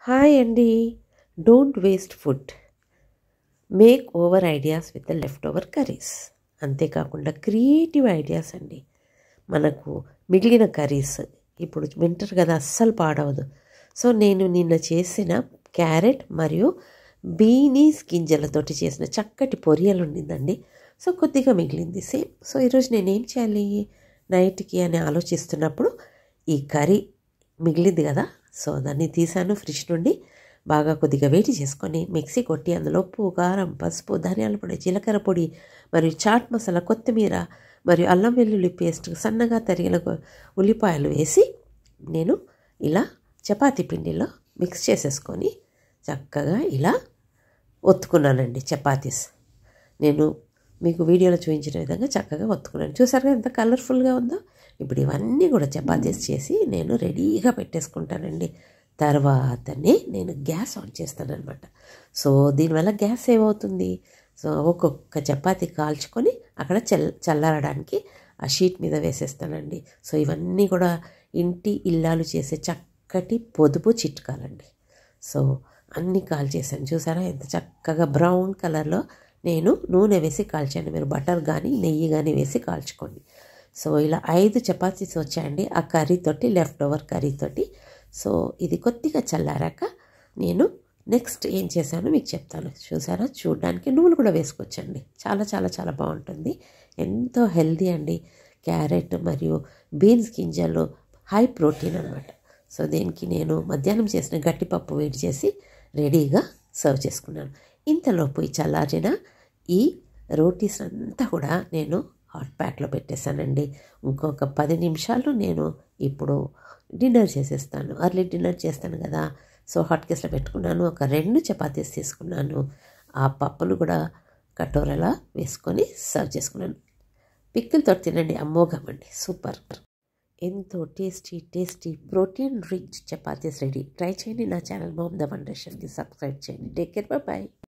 Hi అండి. Don't waste food. Make over ideas with the left over curries. అంతేకాకుండా creative ideas అండి. మనకు మిగిలిన కర్రీస్ ఇప్పుడు వింటర్ కదా, అస్సలు పాడవదు. సో నేను నిన్న చేసిన క్యారెట్ మరియు బీనీస్ గింజలతోటి చేసిన చక్కటి పొరియలు ఉండిందండి. సో కొద్దిగా మిగిలింది సేమ్. సో ఈరోజు నేనేం చేయాలి నైట్కి అని ఆలోచిస్తున్నప్పుడు ఈ కర్రీ మిగిలింది కదా, సో దాన్ని తీసాను ఫ్రిడ్జ్ నుండి. బాగా కొద్దిగా వేడి చేసుకొని మిక్సీ కొట్టి అందులో ఉప్పు, కారం, పసుపు, ధనియాల పొడి, జీలకర్ర పొడి మరియు చాట్ మసాలా, కొత్తిమీర మరియు అల్లం వెల్లుల్లి పేస్ట్, సన్నగా తరిగిన ఉల్లిపాయలు వేసి నేను ఇలా చపాతీ పిండిలో మిక్స్ చేసేసుకొని చక్కగా ఇలా ఒత్తుకున్నానండి చపాతీస్. నేను మీకు వీడియోలో చూపించిన విధంగా చక్కగా ఒత్తుకున్నాను. చూసారుగా ఎంత కలర్ఫుల్గా ఉందో. ఇప్పుడు ఇవన్నీ కూడా చపాతీస్ చేసి నేను రెడీగా పెట్టేసుకుంటానండి. తర్వాతనే నేను గ్యాస్ ఆన్ చేస్తానన్నమాట. సో దీనివల్ల గ్యాస్ సేవ్ అవుతుంది. సో ఒక్కొక్క చపాతీ కాల్చుకొని అక్కడ చల్లారడానికి ఆ షీట్ మీద వేసేస్తానండి. సో ఇవన్నీ కూడా ఇంటి ఇల్లాలు చేసే చక్కటి పొదుపు చిట్కాలండి. సో అన్నీ కాల్చేసాను. చూసారా ఎంత చక్కగా బ్రౌన్ కలర్లో నేను నూనె వేసి కాల్చాను. మీరు బటర్ కానీ నెయ్యి కానీ వేసి కాల్చుకోండి. సో ఇలా 5 చపాతీస్ వచ్చాయండి ఆ కర్రీతోటి, లెఫ్ట్ ఓవర్ కర్రీతోటి. సో ఇది కొద్దిగా చల్లారాక నేను నెక్స్ట్ ఏం చేశానో మీకు చెప్తాను. చూసారా, చూడడానికి నువ్వులు కూడా వేసుకోవచ్చండి. చాలా చాలా చాలా బాగుంటుంది. ఎంతో హెల్దీ అండి. క్యారెట్ మరియు బీన్స్ గింజలు హై ప్రోటీన్ అనమాట. సో దీనికి నేను మధ్యాహ్నం చేసిన గట్టిపప్పు వేడి చేసి రెడీగా సర్వ్ చేసుకున్నాను. ఇంతలోపు ఈ చల్లారిన ఈ రోటీస్ అంతా కూడా నేను హాట్ ప్యాక్లో పెట్టేశానండి. ఇంకొక 10 నిమిషాలు నేను ఇప్పుడు డిన్నర్ చేసేస్తాను. అర్లీ డిన్నర్ చేస్తాను కదా. సో హాట్ కేస్లో పెట్టుకున్నాను. ఒక 2 చపాతీస్ తీసుకున్నాను. ఆ పప్పును కూడా కటోరలా వేసుకొని సర్వ్ చేసుకున్నాను. పిక్కులతో తినండి, అమ్మోగమండి, సూపర్. ఎంతో tasty protein rich chapatis ready. Try చేయండి. నా ఛానల్ మామ్ ద వండర్షన్కి సబ్స్క్రైబ్ చేయండి. Take care, bye.